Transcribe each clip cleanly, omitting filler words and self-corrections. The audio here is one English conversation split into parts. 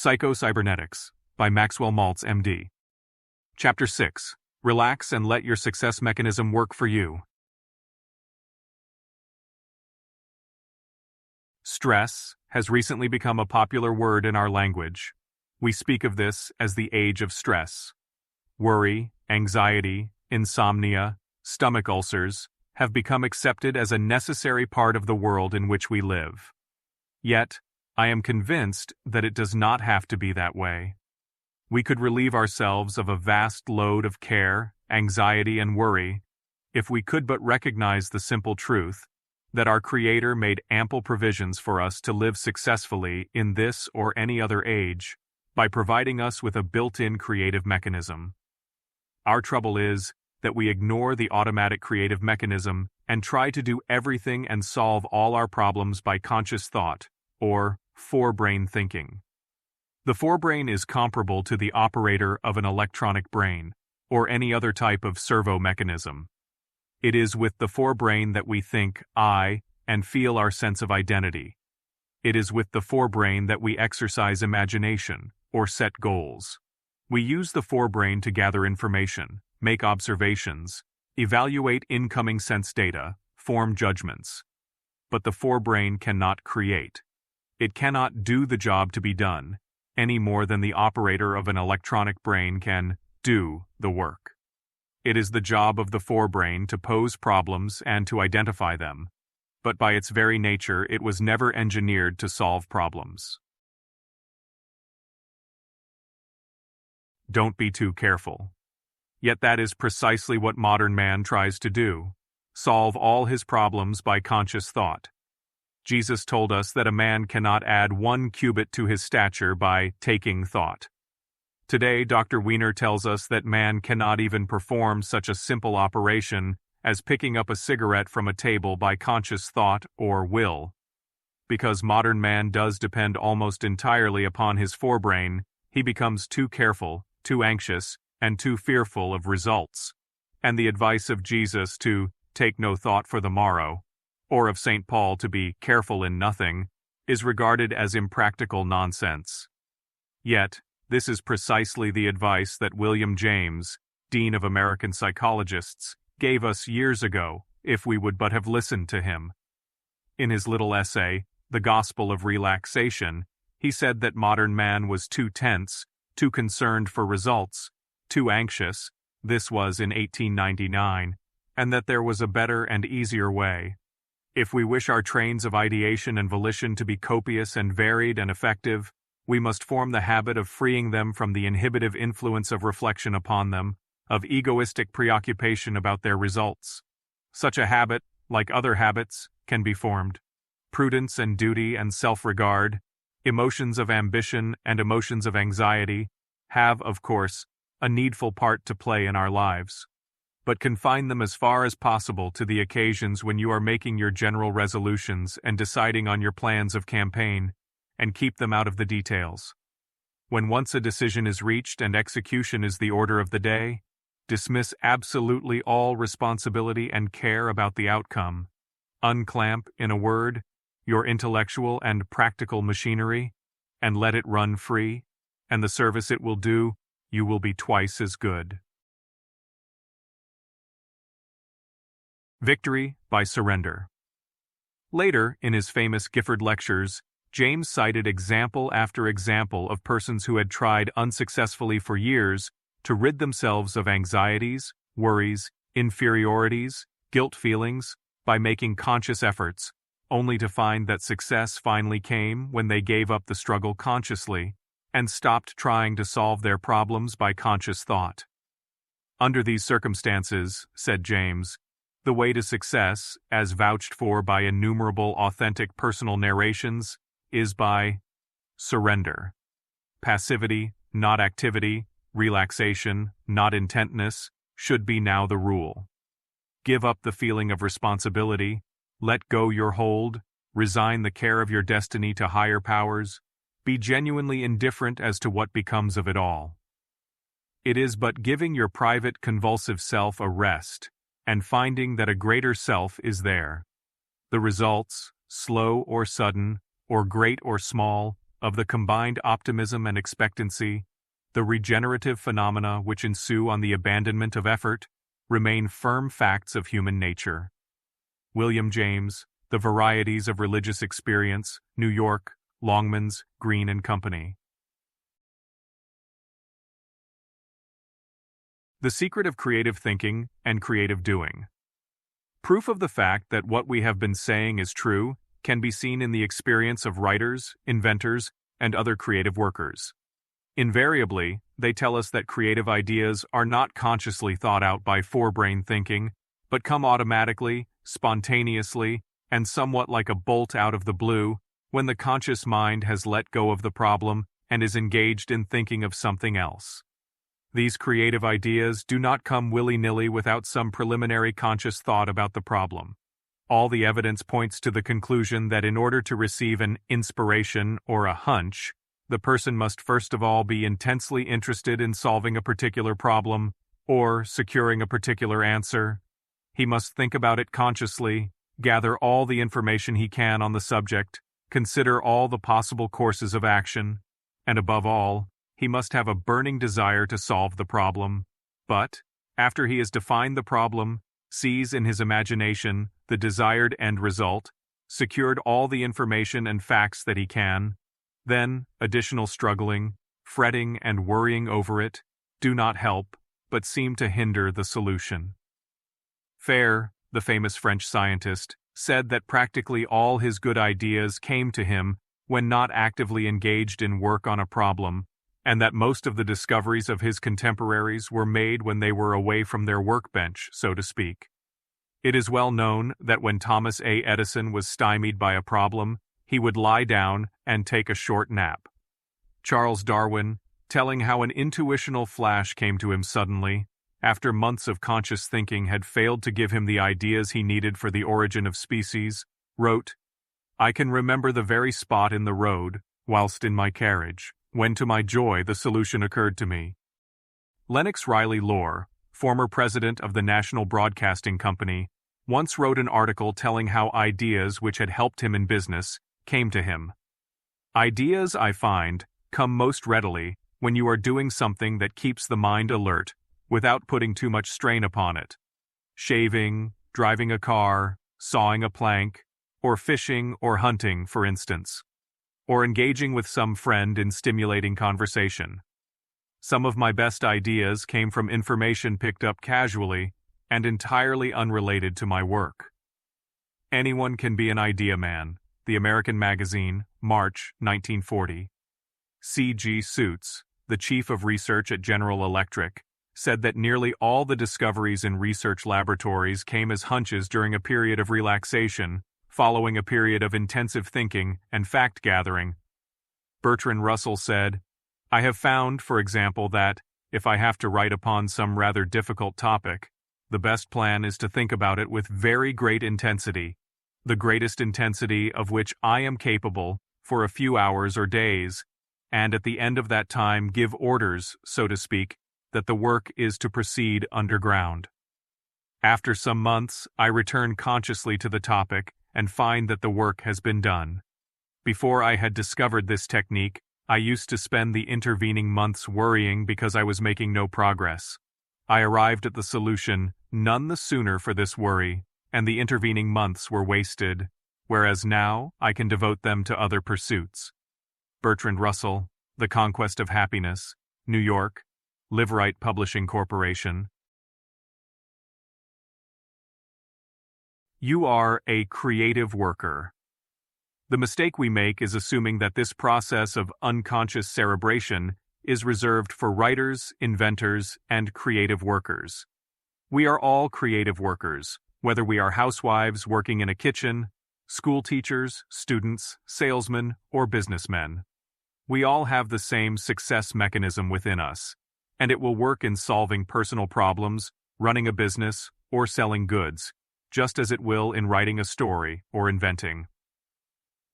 Cybernetics by Maxwell Maltz, MD. Chapter 6. Relax and let your success mechanism work for you. Stress has recently become a popular word in our language. We speak of this as the age of stress. Worry, anxiety, insomnia, stomach ulcers have become accepted as a necessary part of the world in which we live. Yet, I am convinced that it does not have to be that way. We could relieve ourselves of a vast load of care, anxiety, and worry if we could but recognize the simple truth that our Creator made ample provisions for us to live successfully in this or any other age by providing us with a built-in creative mechanism. Our trouble is that we ignore the automatic creative mechanism and try to do everything and solve all our problems by conscious thought, or forebrain thinking. The forebrain is comparable to the operator of an electronic brain, or any other type of servo mechanism. It is with the forebrain that we think, I, and feel our sense of identity. It is with the forebrain that we exercise imagination, or set goals. We use the forebrain to gather information, make observations, evaluate incoming sense data, form judgments. But the forebrain cannot create. It cannot do the job to be done, any more than the operator of an electronic brain can do the work. It is the job of the forebrain to pose problems and to identify them, but by its very nature it was never engineered to solve problems. Don't be too careful. Yet that is precisely what modern man tries to do: solve all his problems by conscious thought. Jesus told us that a man cannot add 1 cubit to his stature by taking thought. Today, Dr. Wiener tells us that man cannot even perform such a simple operation as picking up a cigarette from a table by conscious thought or will. Because modern man does depend almost entirely upon his forebrain, he becomes too careful, too anxious, and too fearful of results. And the advice of Jesus to take no thought for the morrow, or of St. Paul to be careful in nothing, is regarded as impractical nonsense. Yet, this is precisely the advice that William James, Dean of American Psychologists, gave us years ago, if we would but have listened to him. In his little essay, The Gospel of Relaxation, he said that modern man was too tense, too concerned for results, too anxious, this was in 1899, and that there was a better and easier way. If we wish our trains of ideation and volition to be copious and varied and effective, we must form the habit of freeing them from the inhibitive influence of reflection upon them, of egoistic preoccupation about their results. Such a habit, like other habits, can be formed. Prudence and duty and self-regard, emotions of ambition and emotions of anxiety, have, of course, a needful part to play in our lives. But confine them as far as possible to the occasions when you are making your general resolutions and deciding on your plans of campaign, and keep them out of the details. When once a decision is reached and execution is the order of the day, dismiss absolutely all responsibility and care about the outcome. Unclamp, in a word, your intellectual and practical machinery, and let it run free, and the service it will do, you will be twice as good. Victory by surrender. Later, in his famous Gifford Lectures, James cited example after example of persons who had tried unsuccessfully for years to rid themselves of anxieties, worries, inferiorities, guilt feelings, by making conscious efforts, only to find that success finally came when they gave up the struggle consciously and stopped trying to solve their problems by conscious thought. Under these circumstances, said James, the way to success, as vouched for by innumerable authentic personal narrations, is by surrender. Passivity, not activity, relaxation, not intentness, should be now the rule. Give up the feeling of responsibility, let go your hold, resign the care of your destiny to higher powers, be genuinely indifferent as to what becomes of it all. It is but giving your private convulsive self a rest, and finding that a greater self is there. The results, slow or sudden, or great or small, of the combined optimism and expectancy, the regenerative phenomena which ensue on the abandonment of effort, remain firm facts of human nature. William James, The Varieties of Religious Experience, New York, Longmans, Green and Company. The Secret of Creative Thinking and Creative Doing. Proof of the fact that what we have been saying is true can be seen in the experience of writers, inventors, and other creative workers. Invariably, they tell us that creative ideas are not consciously thought out by forebrain thinking, but come automatically, spontaneously, and somewhat like a bolt out of the blue when the conscious mind has let go of the problem and is engaged in thinking of something else. These creative ideas do not come willy-nilly without some preliminary conscious thought about the problem. All the evidence points to the conclusion that in order to receive an inspiration or a hunch, the person must first of all be intensely interested in solving a particular problem or securing a particular answer. He must think about it consciously, gather all the information he can on the subject, consider all the possible courses of action, and above all, he must have a burning desire to solve the problem. But, after he has defined the problem, sees in his imagination the desired end result, secured all the information and facts that he can, then additional struggling, fretting and worrying over it do not help, but seem to hinder the solution. Fere, the famous French scientist, said that practically all his good ideas came to him when not actively engaged in work on a problem, and that most of the discoveries of his contemporaries were made when they were away from their workbench, so to speak. It is well known that when Thomas A. Edison was stymied by a problem, he would lie down and take a short nap. Charles Darwin, telling how an intuitional flash came to him suddenly, after months of conscious thinking had failed to give him the ideas he needed for the origin of species, wrote, "I can remember the very spot in the road, whilst in my carriage, when to my joy the solution occurred to me." Lennox Riley Lohr, former president of the National Broadcasting Company, once wrote an article telling how ideas which had helped him in business came to him. Ideas, I find, come most readily when you are doing something that keeps the mind alert without putting too much strain upon it. Shaving, driving a car, sawing a plank, or fishing or hunting, for instance. Or engaging with some friend in stimulating conversation. Some of my best ideas came from information picked up casually and entirely unrelated to my work. Anyone can be an idea man. The American Magazine, March 1940. C.G. Suits, the chief of research at General Electric, said that nearly all the discoveries in research laboratories came as hunches during a period of relaxation, following a period of intensive thinking and fact-gathering. Bertrand Russell said, "I have found, for example, that, if I have to write upon some rather difficult topic, the best plan is to think about it with very great intensity, the greatest intensity of which I am capable, for a few hours or days, and at the end of that time give orders, so to speak, that the work is to proceed underground. After some months, I return consciously to the topic and find that the work has been done. Before I had discovered this technique, I used to spend the intervening months worrying because I was making no progress. I arrived at the solution none the sooner for this worry, and the intervening months were wasted, whereas now I can devote them to other pursuits." Bertrand Russell, The Conquest of Happiness, New York, Liverite Publishing Corporation. You are a creative worker. The mistake we make is assuming that this process of unconscious cerebration is reserved for writers, inventors, and creative workers. We are all creative workers, whether we are housewives working in a kitchen, school teachers, students, salesmen, or businessmen. We all have the same success mechanism within us, and it will work in solving personal problems, running a business, or selling goods, just as it will in writing a story or inventing.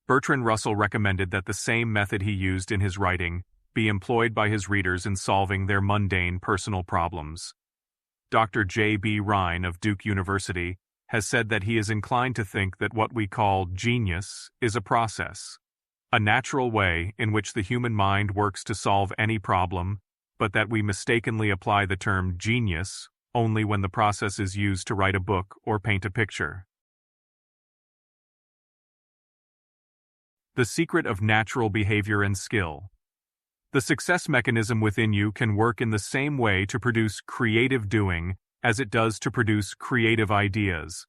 Bertrand Russell recommended that the same method he used in his writing be employed by his readers in solving their mundane personal problems. Dr. J.B. Rhine of Duke University has said that he is inclined to think that what we call genius is a process. a natural way in which the human mind works to solve any problem, but that we mistakenly apply the term genius only when the process is used to write a book or paint a picture. The secret of natural behavior and skill. The success mechanism within you can work in the same way to produce creative doing as it does to produce creative ideas.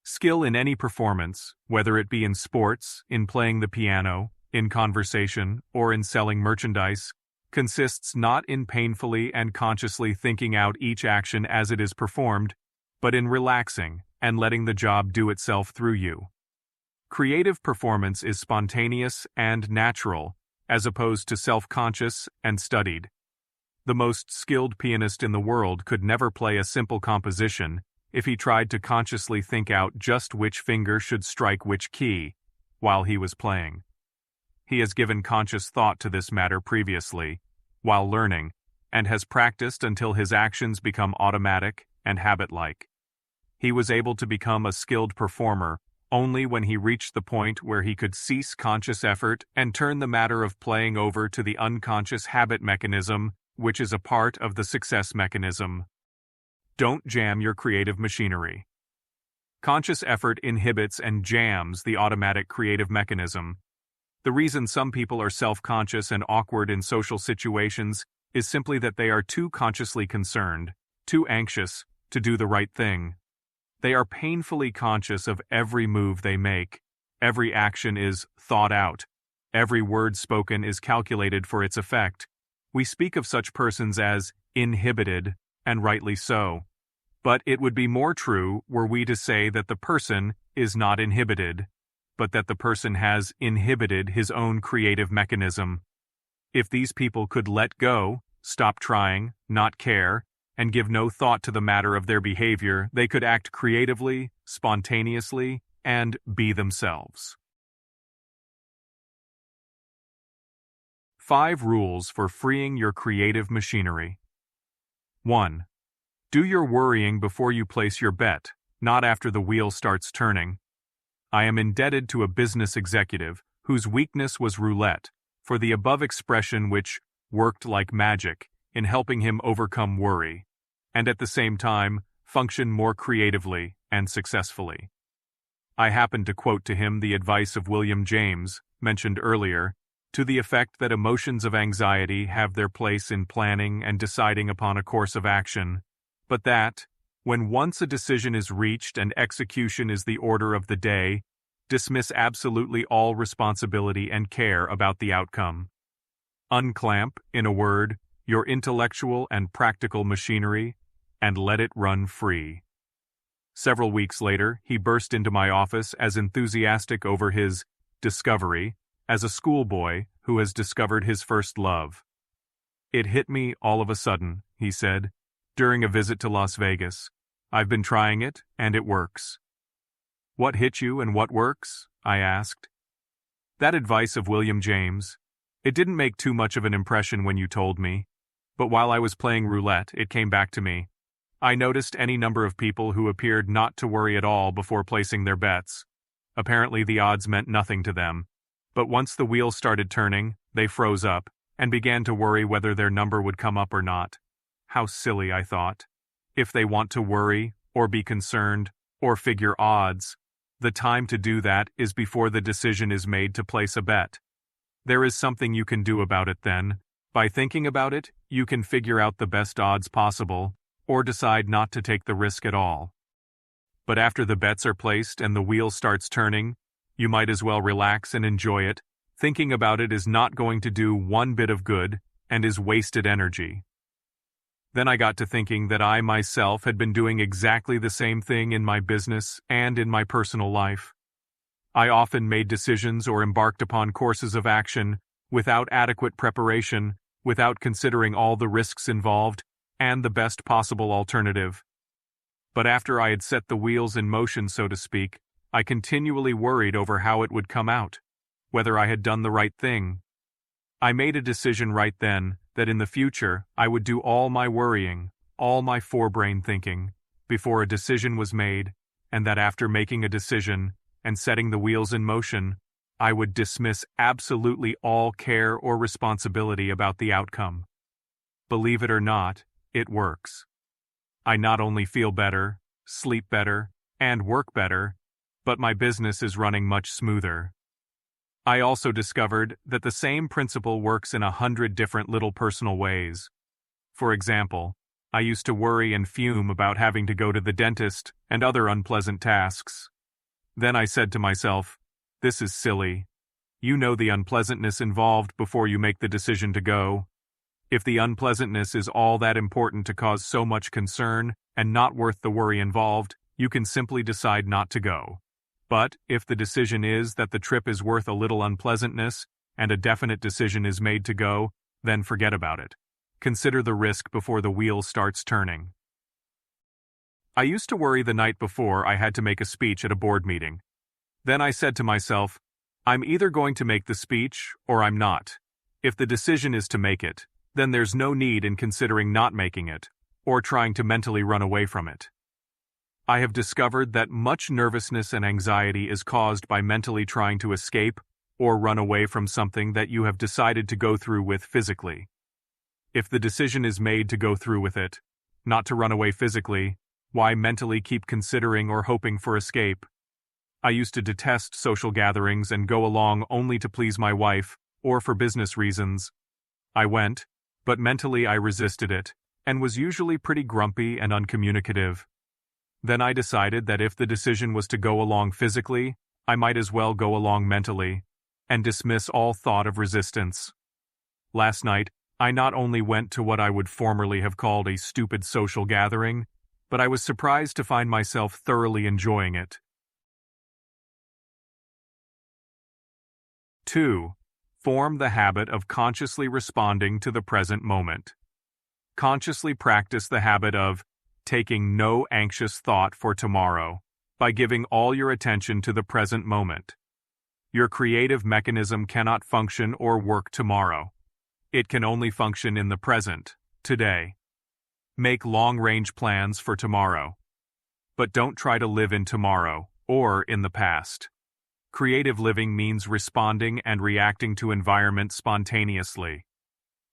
Skill in any performance, whether it be in sports, in playing the piano, in conversation, or in selling merchandise, consists not in painfully and consciously thinking out each action as it is performed, but in relaxing and letting the job do itself through you. Creative performance is spontaneous and natural, as opposed to self-conscious and studied. The most skilled pianist in the world could never play a simple composition if he tried to consciously think out just which finger should strike which key while he was playing. He has given conscious thought to this matter previously, while learning, and has practiced until his actions become automatic and habit-like. He was able to become a skilled performer only when he reached the point where he could cease conscious effort and turn the matter of playing over to the unconscious habit mechanism, which is a part of the success mechanism. Don't jam your creative machinery. Conscious effort inhibits and jams the automatic creative mechanism. The reason some people are self-conscious and awkward in social situations is simply that they are too consciously concerned, too anxious, to do the right thing. They are painfully conscious of every move they make. Every action is thought out. Every word spoken is calculated for its effect. We speak of such persons as inhibited, and rightly so. But it would be more true were we to say that the person is not inhibited, but that the person has inhibited his own creative mechanism. If these people could let go, stop trying, not care, and give no thought to the matter of their behavior, they could act creatively, spontaneously, and be themselves. 5 rules for freeing your creative machinery. 1. Do your worrying before you place your bet, not after the wheel starts turning. I am indebted to a business executive whose weakness was roulette for the above expression, which worked like magic in helping him overcome worry, and at the same time function more creatively and successfully. I happened to quote to him the advice of William James, mentioned earlier, to the effect that emotions of anxiety have their place in planning and deciding upon a course of action, but that, when once a decision is reached and execution is the order of the day, dismiss absolutely all responsibility and care about the outcome. Unclamp, in a word, your intellectual and practical machinery, and let it run free. Several weeks later, he burst into my office as enthusiastic over his discovery as a schoolboy who has discovered his first love. It hit me all of a sudden, he said, during a visit to Las Vegas. I've been trying it, and it works. What hit you and what works? I asked. That advice of William James. It didn't make too much of an impression when you told me, but while I was playing roulette, it came back to me. I noticed any number of people who appeared not to worry at all before placing their bets. Apparently the odds meant nothing to them, but once the wheel started turning, they froze up and began to worry whether their number would come up or not. How silly, I thought. If they want to worry, or be concerned, or figure odds, the time to do that is before the decision is made to place a bet. There is something you can do about it then. By thinking about it, you can figure out the best odds possible, or decide not to take the risk at all. But after the bets are placed and the wheel starts turning, you might as well relax and enjoy it. Thinking about it is not going to do one bit of good and is wasted energy. Then I got to thinking that I myself had been doing exactly the same thing in my business and in my personal life. I often made decisions or embarked upon courses of action without adequate preparation, without considering all the risks involved and the best possible alternative. But after I had set the wheels in motion, so to speak, I continually worried over how it would come out, whether I had done the right thing. I made a decision right then that in the future I would do all my worrying, all my forebrain thinking, before a decision was made, and that after making a decision and setting the wheels in motion, I would dismiss absolutely all care or responsibility about the outcome. Believe it or not, it works. I not only feel better, sleep better, and work better, but my business is running much smoother. I also discovered that the same principle works in 100 different little personal ways. For example, I used to worry and fume about having to go to the dentist and other unpleasant tasks. Then I said to myself, this is silly. You know the unpleasantness involved before you make the decision to go. If the unpleasantness is all that important to cause so much concern and not worth the worry involved, you can simply decide not to go. But if the decision is that the trip is worth a little unpleasantness and a definite decision is made to go, then forget about it. Consider the risk before the wheel starts turning. I used to worry the night before I had to make a speech at a board meeting. Then I said to myself, I'm either going to make the speech or I'm not. If the decision is to make it, then there's no need in considering not making it, or trying to mentally run away from it. I have discovered that much nervousness and anxiety is caused by mentally trying to escape or run away from something that you have decided to go through with physically. If the decision is made to go through with it, not to run away physically, why mentally keep considering or hoping for escape? I used to detest social gatherings and go along only to please my wife, or for business reasons. I went, but mentally I resisted it, and was usually pretty grumpy and uncommunicative. Then I decided that if the decision was to go along physically, I might as well go along mentally, and dismiss all thought of resistance. Last night, I not only went to what I would formerly have called a stupid social gathering, but I was surprised to find myself thoroughly enjoying it. 2. Form the habit of consciously responding to the present moment. Consciously practice the habit of taking no anxious thought for tomorrow by giving all your attention to the present moment. Your creative mechanism cannot function or work tomorrow. It can only function in the present, today. Make long-range plans for tomorrow. But don't try to live in tomorrow or in the past. Creative living means responding and reacting to environment spontaneously.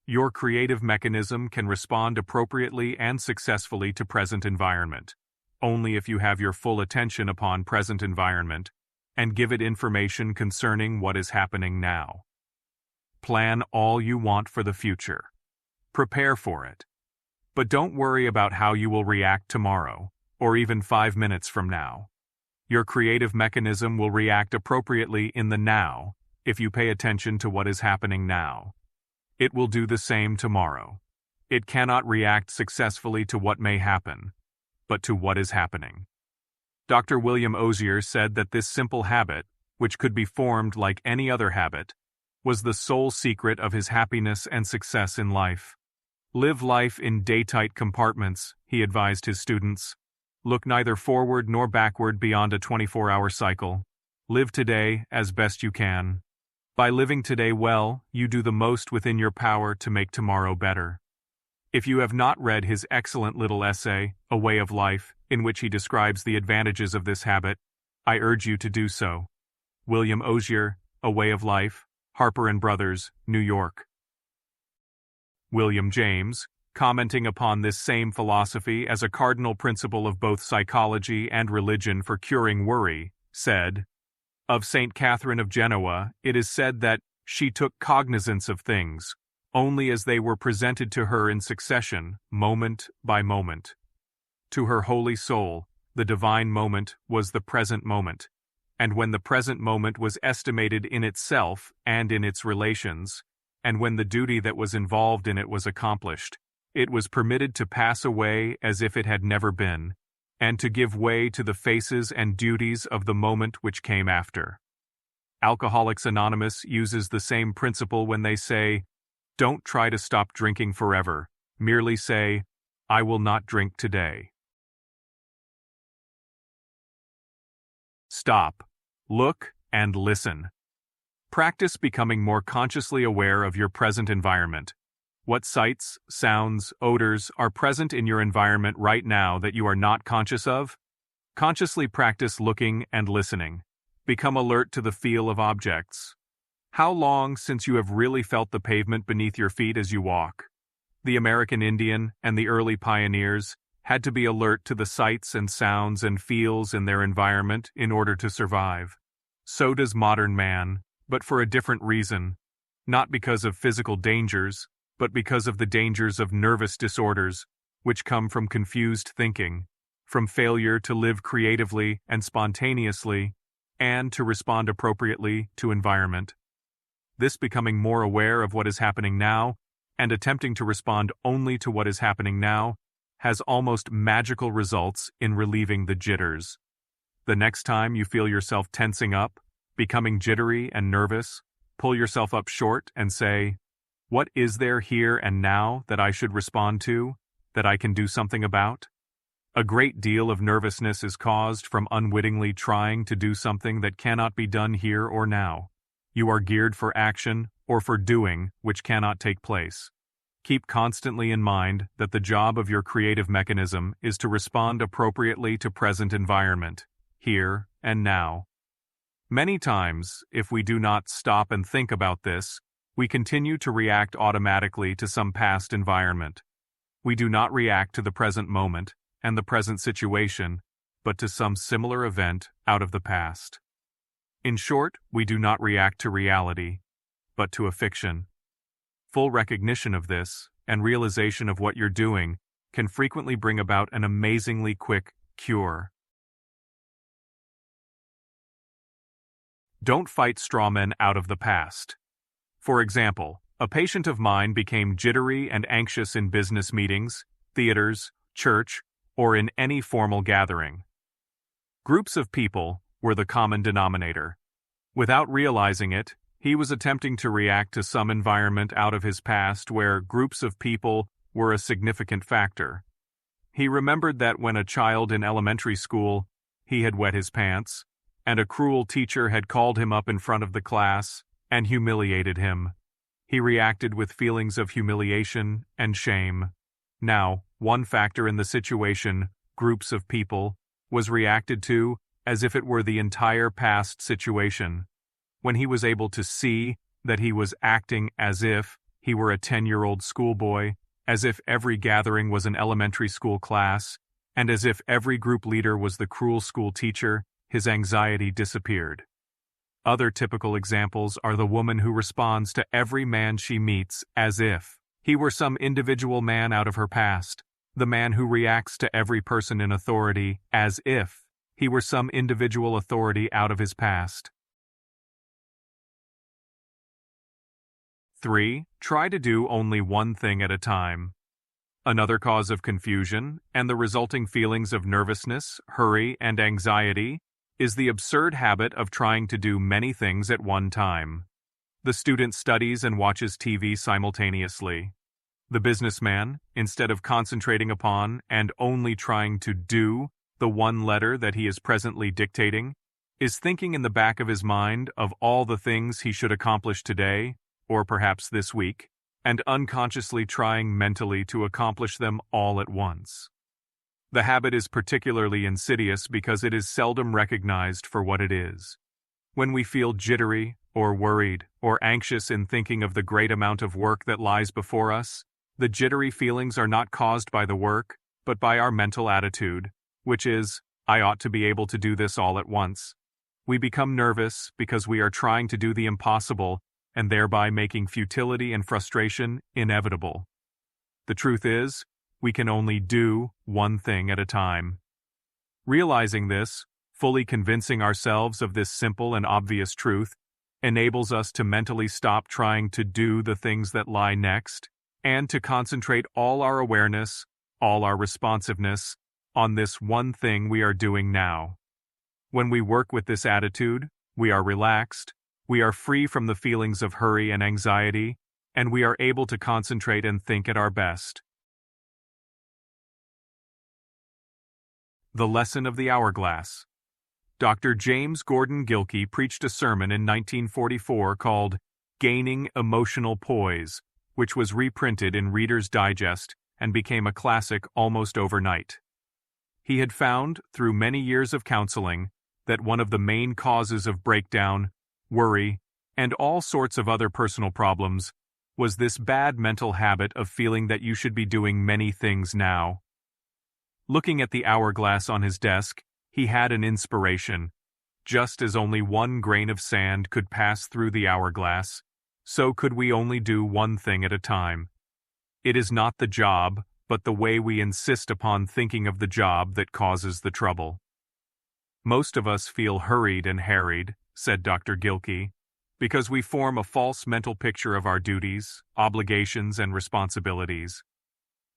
Your creative mechanism can respond appropriately and successfully to present environment, only if you have your full attention upon present environment and give it information concerning what is happening now. Plan all you want for the future. Prepare for it. But don't worry about how you will react tomorrow, or even 5 minutes from now. Your creative mechanism will react appropriately in the now if you pay attention to what is happening now. It will do the same tomorrow. It cannot react successfully to what may happen, but to what is happening. Dr. William Osier said that this simple habit, which could be formed like any other habit, was the sole secret of his happiness and success in life. Live life in day-tight compartments, he advised his students. Look neither forward nor backward beyond a 24-hour cycle. Live today as best you can. By living today well, you do the most within your power to make tomorrow better. If you have not read his excellent little essay, A Way of Life, in which he describes the advantages of this habit, I urge you to do so. William Osier, A Way of Life, Harper & Brothers, New York. William James, commenting upon this same philosophy as a cardinal principle of both psychology and religion for curing worry, said, of Saint Catherine of Genoa, it is said that she took cognizance of things only as they were presented to her in succession, moment by moment. To her holy soul, the divine moment was the present moment, and when the present moment was estimated in itself and in its relations, and when the duty that was involved in it was accomplished, it was permitted to pass away as if it had never been, and to give way to the faces and duties of the moment which came after. Alcoholics Anonymous uses the same principle when they say, don't try to stop drinking forever, merely say, I will not drink today. Stop, look, and listen. Practice becoming more consciously aware of your present environment. What sights, sounds, odors are present in your environment right now that you are not conscious of? Consciously practice looking and listening. Become alert to the feel of objects. How long since you have really felt the pavement beneath your feet as you walk? The American Indian and the early pioneers had to be alert to the sights and sounds and feels in their environment in order to survive. So does modern man, but for a different reason. Not because of physical dangers, but because of the dangers of nervous disorders, which come from confused thinking, from failure to live creatively and spontaneously, and to respond appropriately to environment. This becoming more aware of what is happening now, and attempting to respond only to what is happening now, has almost magical results in relieving the jitters. The next time you feel yourself tensing up, becoming jittery and nervous, pull yourself up short and say, "What is there here and now that I should respond to, that I can do something about?" A great deal of nervousness is caused from unwittingly trying to do something that cannot be done here or now. You are geared for action or for doing which cannot take place. Keep constantly in mind that the job of your creative mechanism is to respond appropriately to present environment, here and now. Many times, if we do not stop and think about this, we continue to react automatically to some past environment. We do not react to the present moment and the present situation, but to some similar event out of the past. In short, we do not react to reality, but to a fiction. Full recognition of this, and realization of what you're doing, can frequently bring about an amazingly quick cure. Don't fight strawmen out of the past. For example, a patient of mine became jittery and anxious in business meetings, theaters, church, or in any formal gathering. Groups of people were the common denominator. Without realizing it, he was attempting to react to some environment out of his past where groups of people were a significant factor. He remembered that when a child in elementary school, he had wet his pants, and a cruel teacher had called him up in front of the class and humiliated him. He reacted with feelings of humiliation and shame. Now, one factor in the situation, groups of people, was reacted to as if it were the entire past situation. When he was able to see that he was acting as if he were a 10-year-old schoolboy, as if every gathering was an elementary school class, and as if every group leader was the cruel school teacher, his anxiety disappeared. Other typical examples are the woman who responds to every man she meets as if he were some individual man out of her past, the man who reacts to every person in authority as if he were some individual authority out of his past. 3. Try to do only one thing at a time. Another cause of confusion, and the resulting feelings of nervousness, hurry, and anxiety, is the absurd habit of trying to do many things at one time. The student studies and watches TV simultaneously. The businessman, instead of concentrating upon and only trying to do the one letter that he is presently dictating, is thinking in the back of his mind of all the things he should accomplish today, or perhaps this week, and unconsciously trying mentally to accomplish them all at once. The habit is particularly insidious because it is seldom recognized for what it is. When we feel jittery, or worried, or anxious in thinking of the great amount of work that lies before us, the jittery feelings are not caused by the work, but by our mental attitude, which is, "I ought to be able to do this all at once." We become nervous because we are trying to do the impossible and thereby making futility and frustration inevitable. The truth is, we can only do one thing at a time. Realizing this, fully convincing ourselves of this simple and obvious truth, enables us to mentally stop trying to do the things that lie next, and to concentrate all our awareness, all our responsiveness, on this one thing we are doing now. When we work with this attitude, we are relaxed, we are free from the feelings of hurry and anxiety, and we are able to concentrate and think at our best. The Lesson of the Hourglass. Dr. James Gordon Gilkey preached a sermon in 1944 called Gaining Emotional Poise, which was reprinted in Reader's Digest and became a classic almost overnight. He had found, through many years of counseling, that one of the main causes of breakdown, worry, and all sorts of other personal problems was this bad mental habit of feeling that you should be doing many things now. Looking at the hourglass on his desk, he had an inspiration. Just as only one grain of sand could pass through the hourglass, so could we only do one thing at a time. It is not the job, but the way we insist upon thinking of the job that causes the trouble. Most of us feel hurried and harried, said Dr. Gilkey, because we form a false mental picture of our duties, obligations, and responsibilities.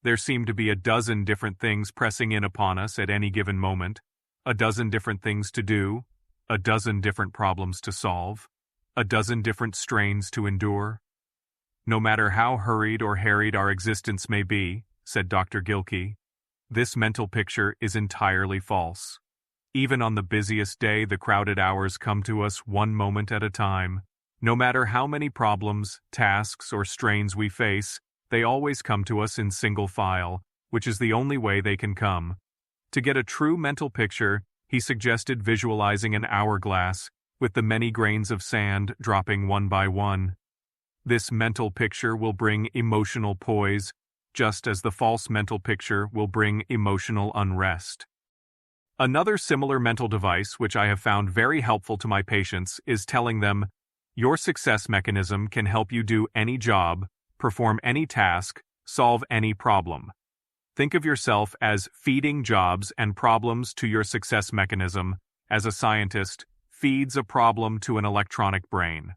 There seem to be a dozen different things pressing in upon us at any given moment, a dozen different things to do, a dozen different problems to solve, a dozen different strains to endure. No matter how hurried or harried our existence may be, said Dr. Gilkey, this mental picture is entirely false. Even on the busiest day, the crowded hours come to us one moment at a time. No matter how many problems, tasks, or strains we face, they always come to us in single file, which is the only way they can come. To get a true mental picture, he suggested visualizing an hourglass, with the many grains of sand dropping one by one. This mental picture will bring emotional poise, just as the false mental picture will bring emotional unrest. Another similar mental device which I have found very helpful to my patients is telling them, your success mechanism can help you do any job, perform any task, solve any problem. Think of yourself as feeding jobs and problems to your success mechanism, as a scientist feeds a problem to an electronic brain.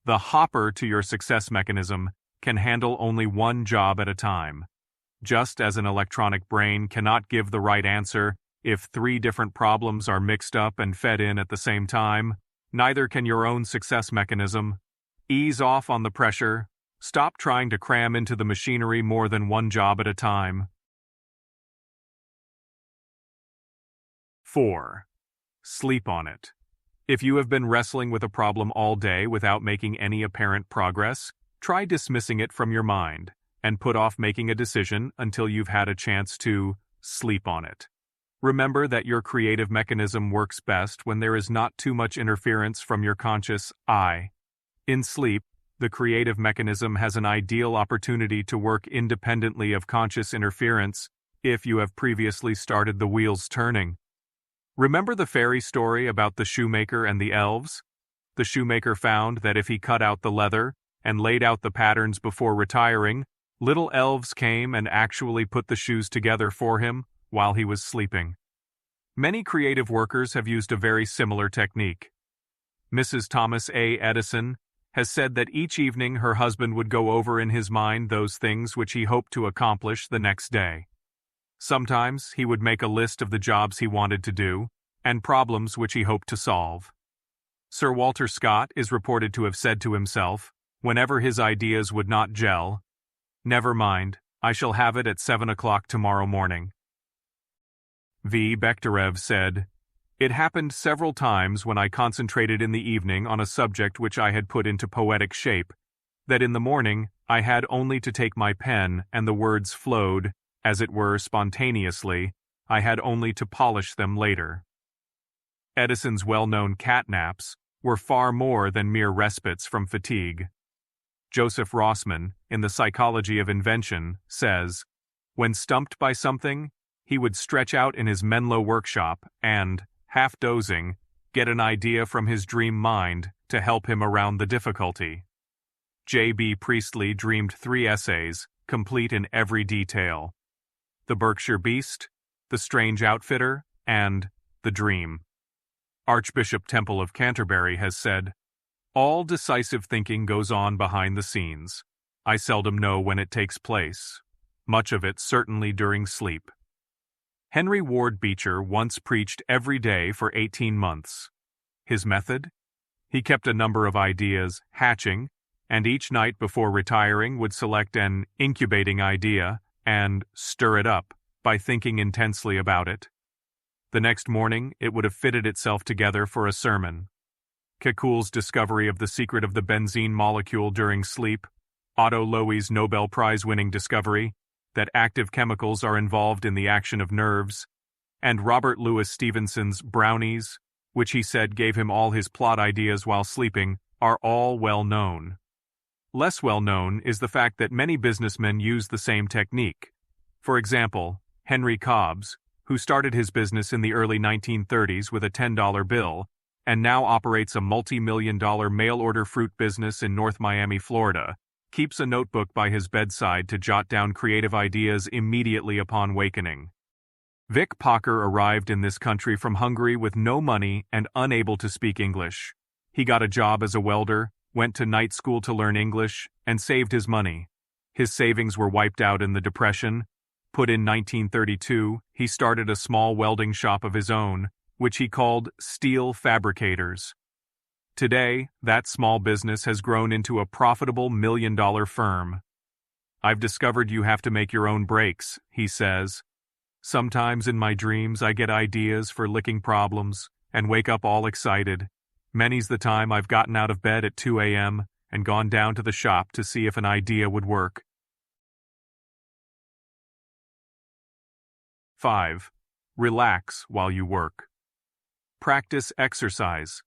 The hopper to your success mechanism can handle only one job at a time. Just as an electronic brain cannot give the right answer if 3 different problems are mixed up and fed in at the same time, neither can your own success mechanism. Ease off on the pressure. Stop trying to cram into the machinery more than one job at a time. 4. Sleep on it. If you have been wrestling with a problem all day without making any apparent progress, try dismissing it from your mind, and put off making a decision until you've had a chance to sleep on it. Remember that your creative mechanism works best when there is not too much interference from your conscious I. In sleep, the creative mechanism has an ideal opportunity to work independently of conscious interference if you have previously started the wheels turning. Remember the fairy story about the shoemaker and the elves? The shoemaker found that if he cut out the leather and laid out the patterns before retiring, little elves came and actually put the shoes together for him while he was sleeping. Many creative workers have used a very similar technique. Mrs. Thomas A. Edison has said that each evening her husband would go over in his mind those things which he hoped to accomplish the next day. Sometimes he would make a list of the jobs he wanted to do and problems which he hoped to solve. Sir Walter Scott is reported to have said to himself, whenever his ideas would not gel, "Never mind, I shall have it at 7 o'clock tomorrow morning." V. Bekhterev said, "It happened several times when I concentrated in the evening on a subject which I had put into poetic shape, that in the morning I had only to take my pen and the words flowed, as it were spontaneously, I had only to polish them later." Edison's well-known cat naps were far more than mere respites from fatigue. Joseph Rossman, in The Psychology of Invention, says, when stumped by something, he would stretch out in his Menlo workshop and, half dozing, get an idea from his dream mind to help him around the difficulty. J.B. Priestley dreamed 3 essays, complete in every detail: The Berkshire Beast, The Strange Outfitter, and The Dream. Archbishop Temple of Canterbury has said, "All decisive thinking goes on behind the scenes. I seldom know when it takes place. Much of it certainly during sleep." Henry Ward Beecher once preached every day for 18 months. His method? He kept a number of ideas hatching, and each night before retiring would select an incubating idea and stir it up by thinking intensely about it. The next morning, it would have fitted itself together for a sermon. Kekule's discovery of the secret of the benzene molecule during sleep, Otto Loewy's Nobel Prize-winning discovery that active chemicals are involved in the action of nerves, and Robert Louis Stevenson's brownies, which he said gave him all his plot ideas while sleeping, are all well known. Less well known is the fact that many businessmen use the same technique. For example, Henry Cobbs, who started his business in the early 1930s with a $10 bill, and now operates a multi-million-dollar mail-order fruit business in North Miami, Florida, keeps a notebook by his bedside to jot down creative ideas immediately upon wakening. Vic Packer arrived in this country from Hungary with no money and unable to speak English. He got a job as a welder, went to night school to learn English, and saved his money. His savings were wiped out in the Depression. Put in 1932, he started a small welding shop of his own, which he called Steel Fabricators. Today, that small business has grown into a profitable million-dollar firm. "I've discovered you have to make your own brakes," he says. "Sometimes in my dreams I get ideas for licking problems and wake up all excited. Many's the time I've gotten out of bed at 2 a.m. and gone down to the shop to see if an idea would work." 5. Relax while you work. Practice exercise.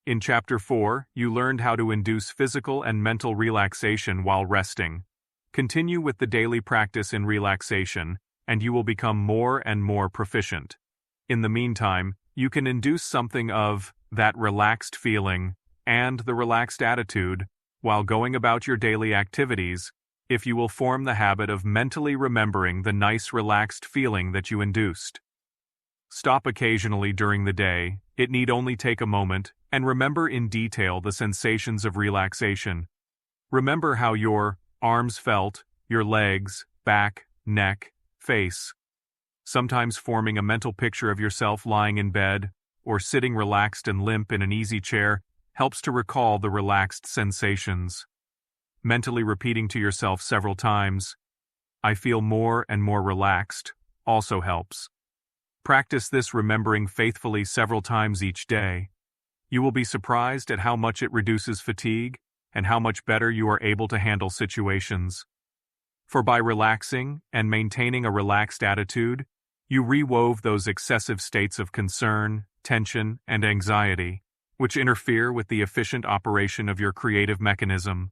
In Chapter 4, you learned how to induce physical and mental relaxation while resting. Continue with the daily practice in relaxation, and you will become more and more proficient. In the meantime, you can induce something of that relaxed feeling and the relaxed attitude while going about your daily activities if you will form the habit of mentally remembering the nice relaxed feeling that you induced. Stop occasionally during the day, it need only take a moment, and remember in detail the sensations of relaxation. Remember how your arms felt, your legs, back, neck, face. Sometimes forming a mental picture of yourself lying in bed, or sitting relaxed and limp in an easy chair, helps to recall the relaxed sensations. Mentally repeating to yourself several times, "I feel more and more relaxed," also helps. Practice this remembering faithfully several times each day. You will be surprised at how much it reduces fatigue and how much better you are able to handle situations. For by relaxing and maintaining a relaxed attitude, you rewove those excessive states of concern, tension, and anxiety, which interfere with the efficient operation of your creative mechanism.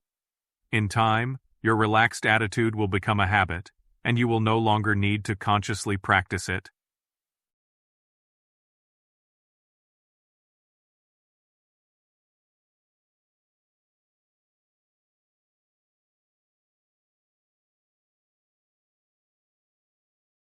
In time, your relaxed attitude will become a habit, and you will no longer need to consciously practice it.